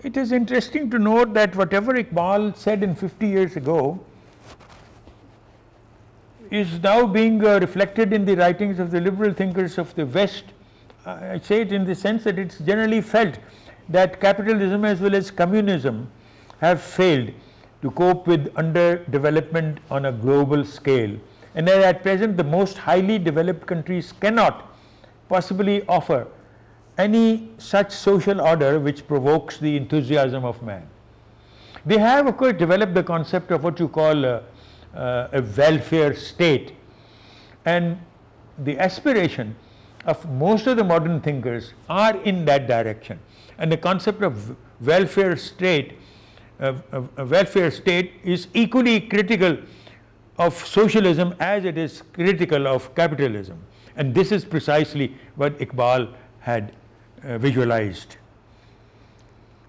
It is interesting to note that whatever Iqbal said in 50 years ago is now being reflected in the writings of the liberal thinkers of the West. I say it in the sense that it's generally felt that capitalism as well as communism have failed to cope with underdevelopment on a global scale, and that at present the most highly developed countries cannot possibly offer any such social order which provokes the enthusiasm of man. They have of course developed the concept of what you call a welfare state, and the aspiration of most of the modern thinkers are in that direction, and the concept of welfare state is equally critical of socialism as it is critical of capitalism, and this is precisely what Iqbal had visualized.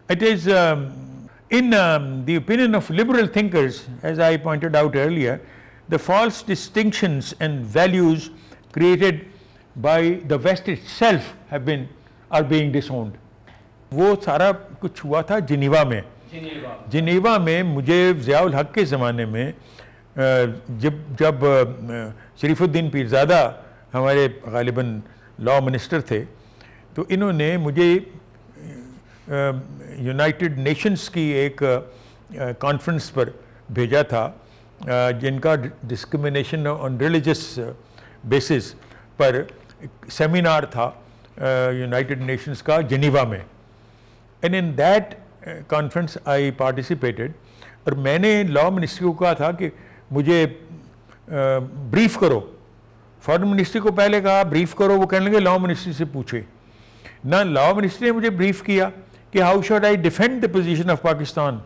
It is in the opinion of liberal thinkers, as I pointed out earlier, the false distinctions and values created by the West itself are being disowned. وہ سارا کچھ ہوا تھا Geneva میں مجھے ضیاء الحق کے زمانے میں جب شریف الدین پیرزادہ ہمارے غالباً لا منسٹر تھے، تو انہوں نے مجھے یونائٹڈ نیشنز کی ایک کانفرنس پر بھیجا تھا جن کا ڈسکرمنیشن آن ریلیجس بیسس پر سیمینار تھا یونائٹڈ نیشنز کا جنیوا میں، and in that conference I participated, اور میں نے لا منسٹری کو کہا تھا کہ مجھے بریف کرو. فارن منسٹری کو پہلے کہا بریف کرو، وہ کہنے لگے لا منسٹری سے پوچھے. نہ لا منسٹری نے مجھے بریف کیا کہ how should I defend the position of Pakistan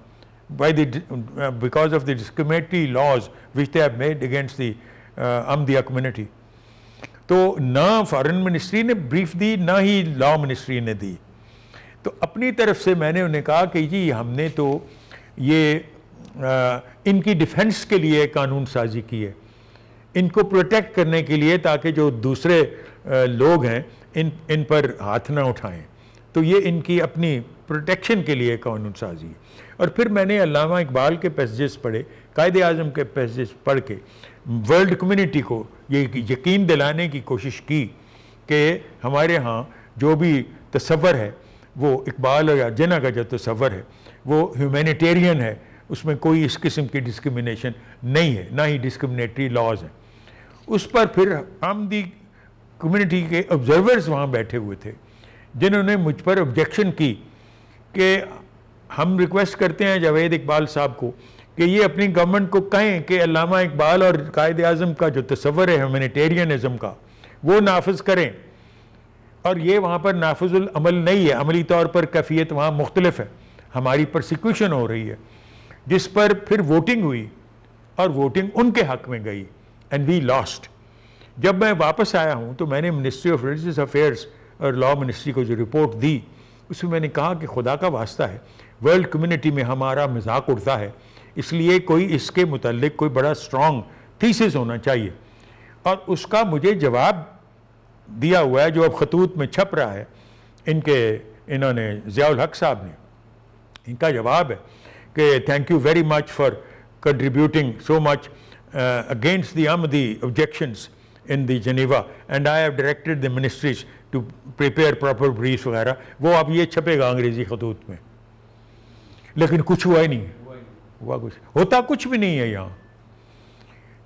because of the discriminatory laws which they have made against the Ahmadiyya community. تو نہ فارن منسٹری نے بریف دی، نہ ہی لا منسٹری نے دی. تو اپنی طرف سے میں نے انہیں کہا کہ جی ہم نے تو یہ ان کی ڈیفنس کے لیے قانون سازی کی ہے، ان کو پروٹیکٹ کرنے کے لیے، تاکہ جو دوسرے لوگ ہیں ان پر ہاتھ نہ اٹھائیں. تو یہ ان کی اپنی پروٹیکشن کے لیے قانون سازی ہے. اور پھر میں نے علامہ اقبال کے پیسیجز پڑھے، قائد اعظم کے پیسیجز پڑھ کے ورلڈ کمیونٹی کو یہ یقین دلانے کی کوشش کی کہ ہمارے ہاں جو بھی تصور ہے وہ اقبال یا جناح کا جو تصور ہے وہ ہیومینیٹیرین ہے، اس میں کوئی اس قسم کی ڈسکرمنیشن نہیں ہے، نہ ہی ڈسکرمنیٹری لاز ہیں. اس پر پھر احمدی کمیونٹی کے آبزرورز وہاں بیٹھے ہوئے تھے جنہوں نے مجھ پر آبجیکشن کی کہ ہم ریکویسٹ کرتے ہیں جاوید اقبال صاحب کو کہ یہ اپنی گورنمنٹ کو کہیں کہ علامہ اقبال اور قائد اعظم کا جو تصور ہے ہیومینیٹیرینزم کا وہ نافذ کریں. اور یہ وہاں پر نافذ العمل نہیں ہے، عملی طور پر کیفیت وہاں مختلف ہے. ہماری پرسیکیوشن ہو رہی ہے، جس پر پھر ووٹنگ ہوئی اور ووٹنگ ان کے حق میں گئی اینڈ وی لاسٹ. جب میں واپس آیا ہوں تو میں نے منسٹری آف ریلیجیس افیئرس اور لا منسٹری کو جو رپورٹ دی اس میں نے کہا کہ خدا کا واسطہ ہے، ورلڈ کمیونٹی میں ہمارا مذاق اڑتا ہے، اس لیے کوئی اس کے متعلق کوئی بڑا اسٹرانگ تھیسس ہونا چاہیے. اور اس کا مجھے جواب دیا ہوا ہے جو اب خطوط میں چھپ رہا ہے. انہوں نے ضیاء الحق صاحب نے، ان کا جواب ہے کہ thank you very much for contributing so much against the Ahmadi objections in the Geneva, and I have directed the ministries to prepare proper briefs وغیرہ. وہ اب یہ چھپے گا انگریزی خطوط میں، لیکن کچھ ہوا ہی نہیں ہوا، کچھ ہوتا کچھ بھی نہیں ہے یہاں.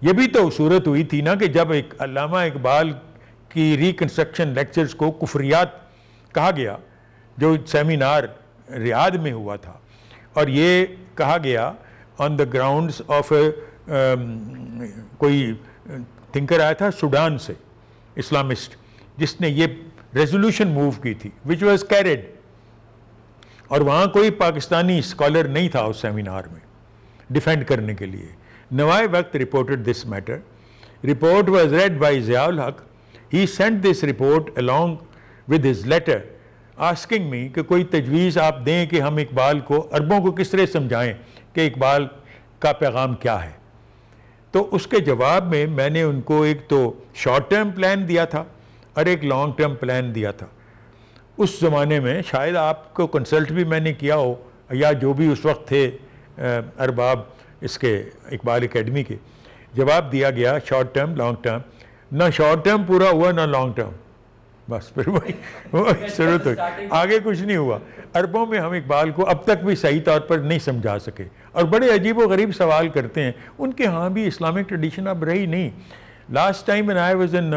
یہ بھی تو صورت ہوئی تھی نا کہ جب علامہ اقبال کی ریکنسٹرکشن لیکچرز کو کفریات کہا گیا، جو سیمینار ریاض میں ہوا تھا، اور یہ کہا گیا آن دا گراؤنڈز آف کوئی تھنکر آیا تھا سوڈان سے، اسلامسٹ، جس نے یہ ریزولوشن موو کی تھی وچ واز کیریڈ، اور وہاں کوئی پاکستانی اسکالر نہیں تھا اس سیمینار میں ڈیفینڈ کرنے کے لیے. نوائے وقت reported this matter. Report was read by Zia ul Haq. He sent this report along with his letter asking me کہ کوئی تجویز آپ دیں کہ ہم اقبال کو، عربوں کو کس طرح سمجھائیں کہ اقبال کا پیغام کیا ہے. تو اس کے جواب میں نے ان کو ایک تو شارٹ ٹرم پلان دیا تھا اور ایک لانگ ٹرم پلان دیا تھا. اس زمانے میں شاید آپ کو کنسلٹ بھی میں نے کیا ہو یا جو بھی اس وقت تھے ارباب اس کے اقبال اکیڈمی کے، جواب دیا گیا شارٹ ٹرم لانگ ٹرم، نہ شارٹ ٹرم پورا ہوا نہ لانگ ٹرم، بس پھر وہی ضرورت ہوئی، آگے کچھ نہیں ہوا۔ عربوں میں ہم اقبال کو اب تک بھی صحیح طور پر نہیں سمجھا سکے، اور بڑے عجیب و غریب سوال کرتے ہیں، ان کے ہاں بھی اسلامک ٹریڈیشن اب رہی نہیں۔ Last time when I was in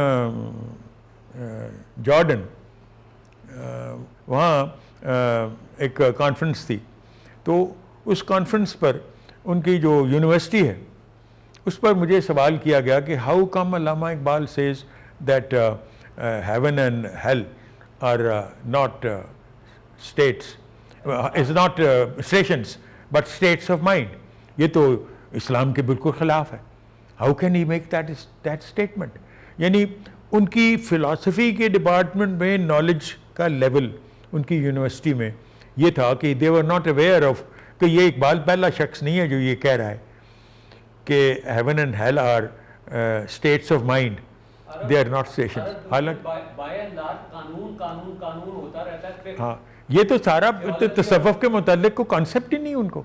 Jordan, وہاں ایک کانفرنس تھی، تو اس کانفرنس پر ان کی جو یونیورسٹی ہے اس پر مجھے سوال کیا گیا کہ how come Allama Iqbal says that heaven and hell are not states, is not stations but states of mind. یہ تو اسلام کے بالکل خلاف ہے. How can he make that statement? یعنی ان کی فلاسفی کے ڈپارٹمنٹ میں نالج کا لیول ان کی یونیورسٹی میں یہ تھا کہ they were not aware of کہ یہ اقبال پہلا شخص نہیں ہے جو یہ کہہ رہا ہے کہ heaven and hell are states of mind. They are not stations. ہاں یہ تو سارا تصوف کے متعلق کو کانسیپٹ ہی نہیں ان کو.